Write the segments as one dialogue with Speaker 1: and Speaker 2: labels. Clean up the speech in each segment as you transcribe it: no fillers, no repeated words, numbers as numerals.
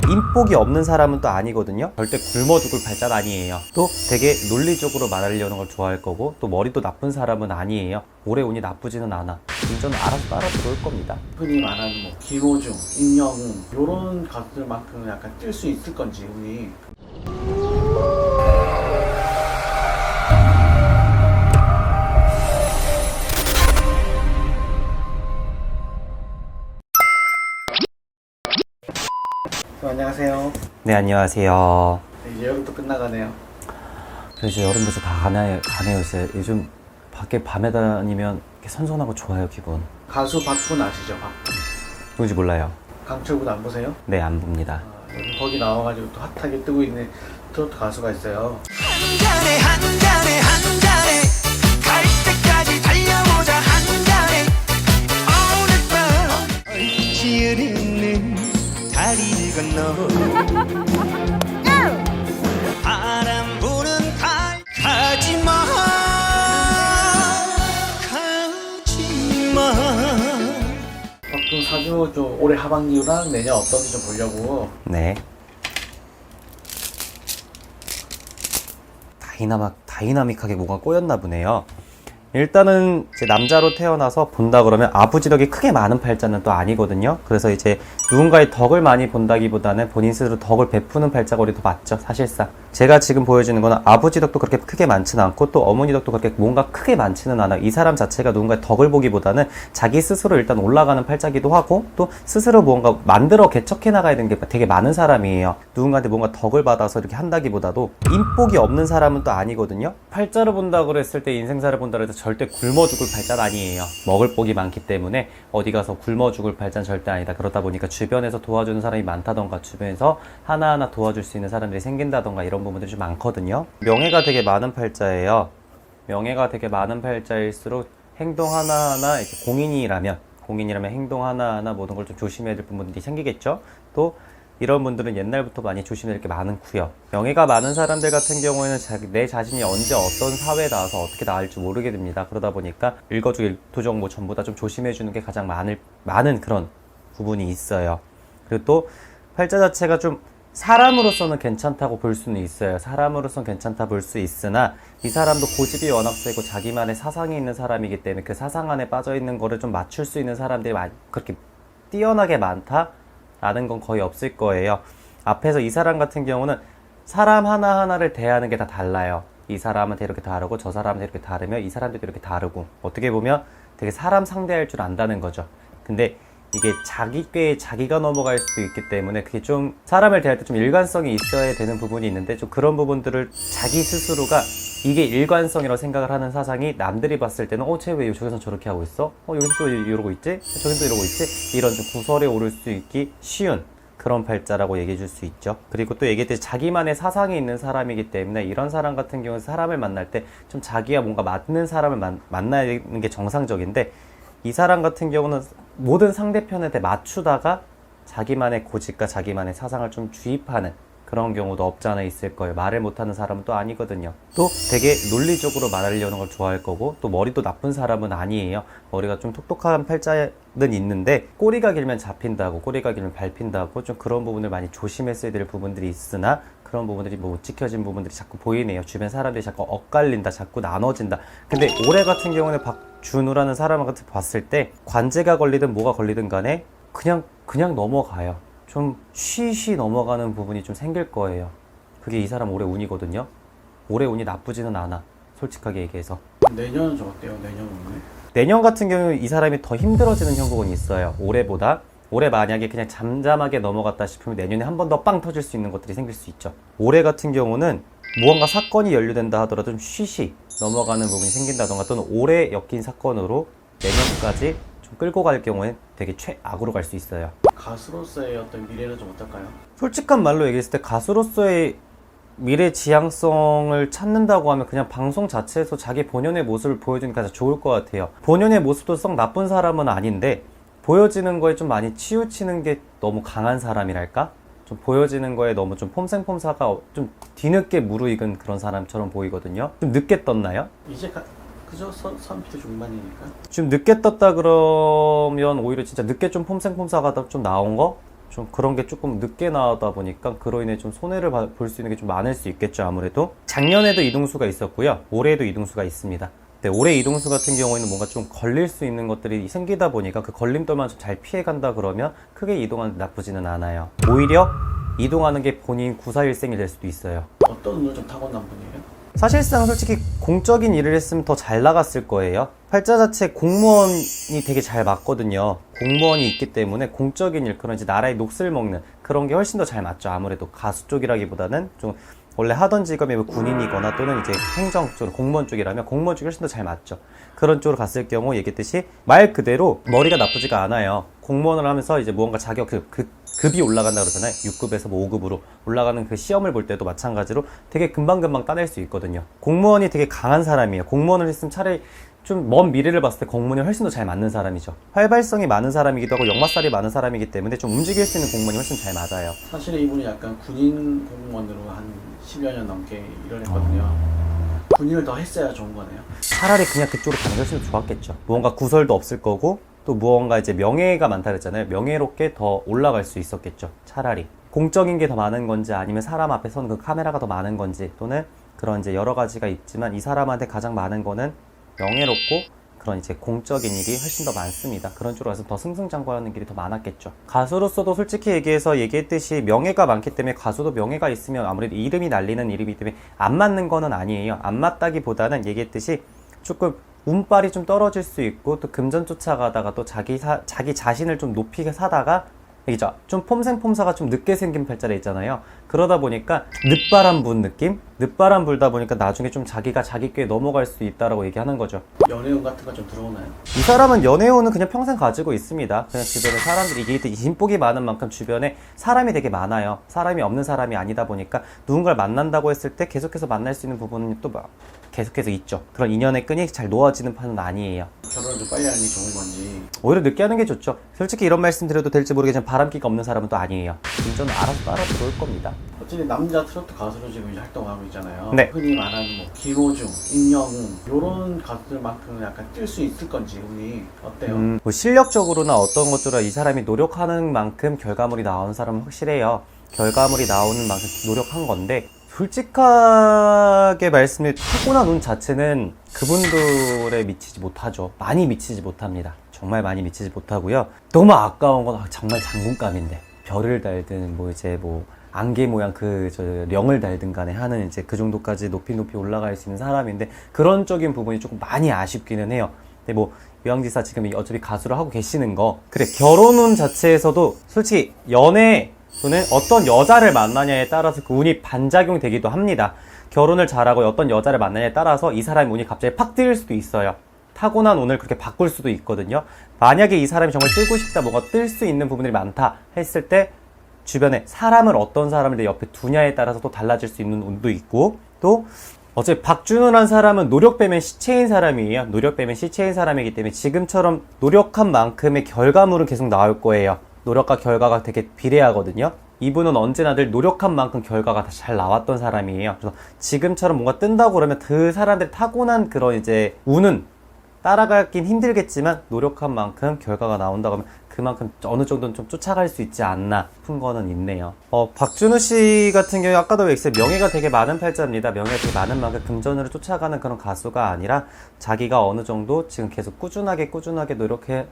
Speaker 1: 인복이 없는 사람은 또 아니거든요. 절대 굶어 죽을 발자는 아니에요. 또 되게 논리적으로 말하려는 걸 좋아할 거고, 또 머리도 나쁜 사람은 아니에요. 올해 운이 나쁘지는 않아. 운전은 알아서 따라 들어올 겁니다.
Speaker 2: 흔히 말하는 뭐 김호중, 임영웅 이런 가수들만큼은 약간 뛸 수 있을 건지 운이. 안녕하세요.
Speaker 1: 네, 안녕하세요.
Speaker 2: 네, 이제 여름도 끝나가네요.
Speaker 1: 이제 여름부터 다 가네요. 이제 요즘 밖에 밤에 다니면 이렇게 선선하고 좋아요, 기분.
Speaker 2: 가수 박군 아시죠? 박군.
Speaker 1: 누군지 몰라요.
Speaker 2: 강철군 안 보세요?
Speaker 1: 네, 안 봅니다.
Speaker 2: 요즘 거기 나와가지고 또 핫하게 뜨고 있는 트로트 가수가 있어요.
Speaker 3: 한 잔에 한 잔에 한 잔에 갈 때까지 달려보자 한 잔에 오늘 밤 얼지 흐르는 다리를 건너 바람 부는 달 가지마 가지마
Speaker 2: 박군 사주 좀 올해 하반기랑 내년 어떤지 좀 보려고.
Speaker 1: 네. 다이나믹하게 뭐가 꼬였나 보네요. 일단은 이제 남자로 태어나서 본다 그러면 아부지덕이 크게 많은 팔자는 또 아니거든요. 그래서 이제 누군가의 덕을 많이 본다기보다는 본인 스스로 덕을 베푸는 팔자거리 더 맞죠, 사실상. 제가 지금 보여주는 거는 아부지덕도 그렇게 크게 많지는 않고 또 어머니덕도 그렇게 뭔가 크게 많지는 않아. 이 사람 자체가 누군가의 덕을 보기보다는 자기 스스로 일단 올라가는 팔자기도 하고 또 스스로 뭔가 만들어 개척해 나가야 되는 게 되게 많은 사람이에요. 누군가한테 뭔가 덕을 받아서 이렇게 한다기보다도 인복이 없는 사람은 또 아니거든요. 팔자를 본다고 그랬을 때, 인생사를 본다고 해서 절대 굶어 죽을 팔자는 아니에요. 먹을 복이 많기 때문에 어디 가서 굶어 죽을 팔자는 절대 아니다. 그러다 보니까 주변에서 도와주는 사람이 많다던가 주변에서 하나하나 도와줄 수 있는 사람들이 생긴다던가 이런 부분들이 좀 많거든요. 명예가 되게 많은 팔자예요. 명예가 되게 많은 팔자일수록 행동 하나하나 이렇게 공인이라면 행동 하나하나 모든 걸 좀 조심해야 될 부분들이 생기겠죠. 또 이런 분들은 옛날부터 많이 조심해야 될 게 많고요. 명예가 많은 사람들 같은 경우에는 내 자신이 언제 어떤 사회에 나와서 어떻게 나올지 모르게 됩니다. 그러다 보니까 일거주 일투족 뭐 전부 다 좀 조심해 주는 게 가장 많은 그런 부분이 있어요. 그리고 또 팔자 자체가 좀 사람으로서는 괜찮다고 볼 수는 있어요. 사람으로서는 괜찮다 볼 수 있으나 이 사람도 고집이 워낙 세고 자기만의 사상이 있는 사람이기 때문에 그 사상 안에 빠져 있는 거를 좀 맞출 수 있는 사람들이 그렇게 뛰어나게 많다? 라는 건 거의 없을 거예요. 앞에서 이 사람 같은 경우는 사람 하나하나를 대하는 게 다 달라요. 이 사람한테 이렇게 다르고 저 사람한테 이렇게 다르며 이 사람들도 이렇게 다르고, 어떻게 보면 되게 사람 상대할 줄 안다는 거죠. 근데 이게 자기 꾀에 자기가 넘어갈 수도 있기 때문에 그게 좀 사람을 대할 때 좀 일관성이 있어야 되는 부분이 있는데, 좀 그런 부분들을 자기 스스로가 이게 일관성이라고 생각을 하는 사상이 남들이 봤을 때는 쟤 왜 저기서 저렇게 하고 있어? 여기서 또 이러고 있지? 저기서 또 이러고 있지? 이런 좀 구설에 오를 수 있기 쉬운 그런 팔자라고 얘기해 줄 수 있죠. 그리고 또 얘기했듯이 자기만의 사상이 있는 사람이기 때문에 이런 사람 같은 경우는 사람을 만날 때 좀 자기와 뭔가 맞는 사람을 만나는 게 정상적인데, 이 사람 같은 경우는 모든 상대편한테 맞추다가 자기만의 고집과 자기만의 사상을 좀 주입하는 그런 경우도 없지 않아 있을 거예요. 말을 못하는 사람은 또 아니거든요. 또 되게 논리적으로 말하려는 걸 좋아할 거고, 또 머리도 나쁜 사람은 아니에요. 머리가 좀 똑똑한 팔자는 있는데 꼬리가 길면 잡힌다고, 꼬리가 길면 밟힌다고 좀 그런 부분을 많이 조심했어야 될 부분들이 있으나 그런 부분들이 못 지켜진 부분들이 자꾸 보이네요. 주변 사람들이 자꾸 엇갈린다, 자꾸 나눠진다. 근데 올해 같은 경우는 박준우라는 사람을 봤을 때 관제가 걸리든 뭐가 걸리든 간에 그냥 넘어가요. 좀 쉬쉬 넘어가는 부분이 좀 생길 거예요. 그게 이 사람 올해 운이거든요. 올해 운이 나쁘지는 않아, 솔직하게 얘기해서.
Speaker 2: 내년은 좀 어때요? 내년 운은?
Speaker 1: 내년 같은 경우 이 사람이 더 힘들어지는 형국은 있어요. 올해보다. 올해 만약에 그냥 잠잠하게 넘어갔다 싶으면 내년에 한 번 더 빵 터질 수 있는 것들이 생길 수 있죠. 올해 같은 경우는 무언가 사건이 연루된다 하더라도 좀 쉬쉬 넘어가는 부분이 생긴다던가, 또는 올해 엮인 사건으로 내년까지 좀 끌고 갈 경우엔 되게 최악으로 갈 수 있어요.
Speaker 2: 가수로서의 어떤 미래는 좀 어떨까요?
Speaker 1: 솔직한 말로 얘기했을 때 가수로서의 미래 지향성을 찾는다고 하면 그냥 방송 자체에서 자기 본연의 모습을 보여주는 게 가장 좋을 것 같아요. 본연의 모습도 썩 나쁜 사람은 아닌데 보여지는 거에 좀 많이 치우치는 게 너무 강한 사람이랄까? 좀 보여지는 거에 너무 좀 폼생폼사가 좀 뒤늦게 무르익은 그런 사람처럼 보이거든요. 좀 늦게 떴나요?
Speaker 2: 이제 그죠? 30대 중반이니까.
Speaker 1: 좀 늦게 떴다 그러면 오히려 진짜 늦게 좀 폼생폼사가 좀 나온 거? 좀 그런 게 조금 늦게 나오다 보니까 그로 인해 좀 손해를 볼 수 있는 게 좀 많을 수 있겠죠. 아무래도 작년에도 이동수가 있었고요, 올해도 이동수가 있습니다. 근데 올해 이동수 같은 경우에는 뭔가 좀 걸릴 수 있는 것들이 생기다 보니까 그 걸림돌만 좀 잘 피해간다 그러면 크게 이동하는 나쁘지는 않아요. 오히려 이동하는 게 본인 구사일생이 될 수도 있어요.
Speaker 2: 어떤 운을 좀 타고난 분이에요?
Speaker 1: 사실상 솔직히 공적인 일을 했으면 더 잘 나갔을 거예요. 팔자 자체 공무원이 되게 잘 맞거든요. 공무원이 있기 때문에 공적인 일, 그런 이제 나라의 몫을 먹는 그런 게 훨씬 더 잘 맞죠. 아무래도 가수 쪽이라기보다는 좀 원래 하던 직업이 뭐 군인이거나 또는 이제 행정 쪽, 공무원 쪽이라면 공무원 쪽이 훨씬 더 잘 맞죠. 그런 쪽으로 갔을 경우 얘기했듯이 말 그대로 머리가 나쁘지가 않아요. 공무원을 하면서 이제 무언가 자격, 급이 올라간다 그러잖아요. 6급에서 뭐 5급으로 올라가는 그 시험을 볼 때도 마찬가지로 되게 금방금방 따낼 수 있거든요. 공무원이 되게 강한 사람이에요. 공무원을 했으면 차라리 좀 먼 미래를 봤을 때 공무원이 훨씬 더 잘 맞는 사람이죠. 활발성이 많은 사람이기도 하고 역마살이 많은 사람이기 때문에 좀 움직일 수 있는 공무원이 훨씬 잘 맞아요.
Speaker 2: 사실 이분이 약간 군인 공무원으로 한 10여 년 넘게 일을 했거든요. 군인을 더 했어야 좋은 거네요.
Speaker 1: 차라리 그냥 그쪽으로 가는 게 훨씬 더 좋았겠죠. 무언가 구설도 없을 거고 또 무언가 이제 명예가 많다 그랬잖아요. 명예롭게 더 올라갈 수 있었겠죠. 차라리 공적인 게 더 많은 건지 아니면 사람 앞에 서는 그 카메라가 더 많은 건지 또는 그런 이제 여러 가지가 있지만 이 사람한테 가장 많은 거는 명예롭고 그런 이제 공적인 일이 훨씬 더 많습니다. 그런 쪽으로 가서 더 승승장구하는 길이 더 많았겠죠. 가수로서도 솔직히 얘기해서 얘기했듯이 명예가 많기 때문에 가수도 명예가 있으면 아무래도 이름이 날리는 이름이기 때문에 안 맞는 거는 아니에요. 안 맞다기보다는 얘기했듯이 조금 운빨이 좀 떨어질 수 있고 또 금전 쫓아가다가 또 자기 자신을 좀 높이 사다가 얘기죠. 좀 폼생폼사가 좀 늦게 생긴 팔자리 있잖아요. 그러다 보니까 늦바람 분 느낌? 늦바람 불다 보니까 나중에 좀 자기가 자기 꾀에 넘어갈 수 있다라고 얘기하는 거죠.
Speaker 2: 연애운 같은 거 좀 들어오나요?
Speaker 1: 이 사람은 연애운은 그냥 평생 가지고 있습니다. 그냥 주변에 사람들이 이게 되게 인복이 많은 만큼 주변에 사람이 되게 많아요. 사람이 없는 사람이 아니다 보니까 누군가를 만난다고 했을 때 계속해서 만날 수 있는 부분은 또 계속해서 있죠. 그런 인연의 끈이 잘 놓아지는 판은 아니에요.
Speaker 2: 결혼을 좀 빨리 하는 게 좋은 건지.
Speaker 1: 오히려 늦게 하는 게 좋죠. 솔직히 이런 말씀 드려도 될지 모르겠지만 바람기가 없는 사람은 또 아니에요. 운전은 알아서 따라 들어올 겁니다.
Speaker 2: 어쨌든 남자 트로트 가수로 지금 이제 활동하고 있잖아요.
Speaker 1: 네.
Speaker 2: 흔히 말하는 뭐 김호중, 임영웅 이런 가수들만큼은 약간 뛸 수 있을 건지 운이 어때요?
Speaker 1: 뭐 실력적으로나 어떤 것들은 이 사람이 노력하는 만큼 결과물이 나오는 사람은 확실해요. 결과물이 나오는 만큼 노력한 건데 솔직하게 말씀드리면 타고난 운 자체는 그분들에 미치지 못하죠. 많이 미치지 못합니다. 정말 많이 미치지 못하고요. 너무 아까운 건 정말 장군감인데 별을 달든 뭐 이제 뭐 안개 모양 령을 달든 간에 하는 이제 그 정도까지 높이 올라갈 수 있는 사람인데 그런 쪽인 부분이 조금 많이 아쉽기는 해요. 근데 뭐 유황지사 지금 어차피 가수를 하고 계시는 거 그래 결혼운 자체에서도 솔직히 연애 또는 어떤 여자를 만나냐에 따라서 그 운이 반작용이 되기도 합니다. 결혼을 잘하고 어떤 여자를 만나냐에 따라서 이 사람의 운이 갑자기 팍 뜰 수도 있어요. 타고난 운을 그렇게 바꿀 수도 있거든요. 만약에 이 사람이 정말 뜨고 싶다, 뭔가 뜰 수 있는 부분들이 많다 했을 때 주변에 사람을 어떤 사람을 내 옆에 두냐에 따라서 또 달라질 수 있는 운도 있고 또 어차피 박준호란 사람은 노력 빼면 시체인 사람이에요. 노력 빼면 시체인 사람이기 때문에 지금처럼 노력한 만큼의 결과물은 계속 나올 거예요. 노력과 결과가 되게 비례하거든요. 이분은 언제나 늘 노력한 만큼 결과가 다 잘 나왔던 사람이에요. 그래서 지금처럼 뭔가 뜬다고 그러면 그 사람들이 타고난 그런 이제 운은 따라가긴 힘들겠지만 노력한 만큼 결과가 나온다고 하면 그만큼 어느 정도는 좀 쫓아갈 수 있지 않나 싶은 거는 있네요. 박준호 씨 같은 경우에 아까도 얘기했어요. 명예가 되게 많은 팔자입니다. 명예가 되게 많은 만큼 금전으로 쫓아가는 그런 가수가 아니라 자기가 어느 정도 지금 계속 꾸준하게 노력해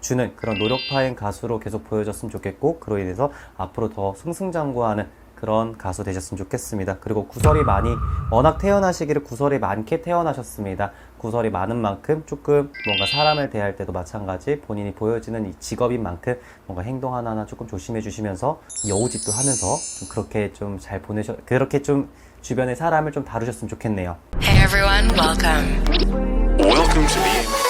Speaker 1: 주는 그런 노력파인 가수로 계속 보여줬으면 좋겠고 그로 인해서 앞으로 더 승승장구하는 그런 가수 되셨으면 좋겠습니다. 그리고 구설이 워낙 태어나시기를 구설이 많게 태어나셨습니다. 구설이 많은 만큼 조금 뭔가 사람을 대할 때도 마찬가지 본인이 보여지는 이 직업인 만큼 뭔가 행동 하나하나 조금 조심해 주시면서 여우짓도 하면서 좀 그렇게 좀 잘 그렇게 좀 주변의 사람을 좀 다루셨으면 좋겠네요.
Speaker 3: Hey everyone, welcome.
Speaker 4: Welcome to the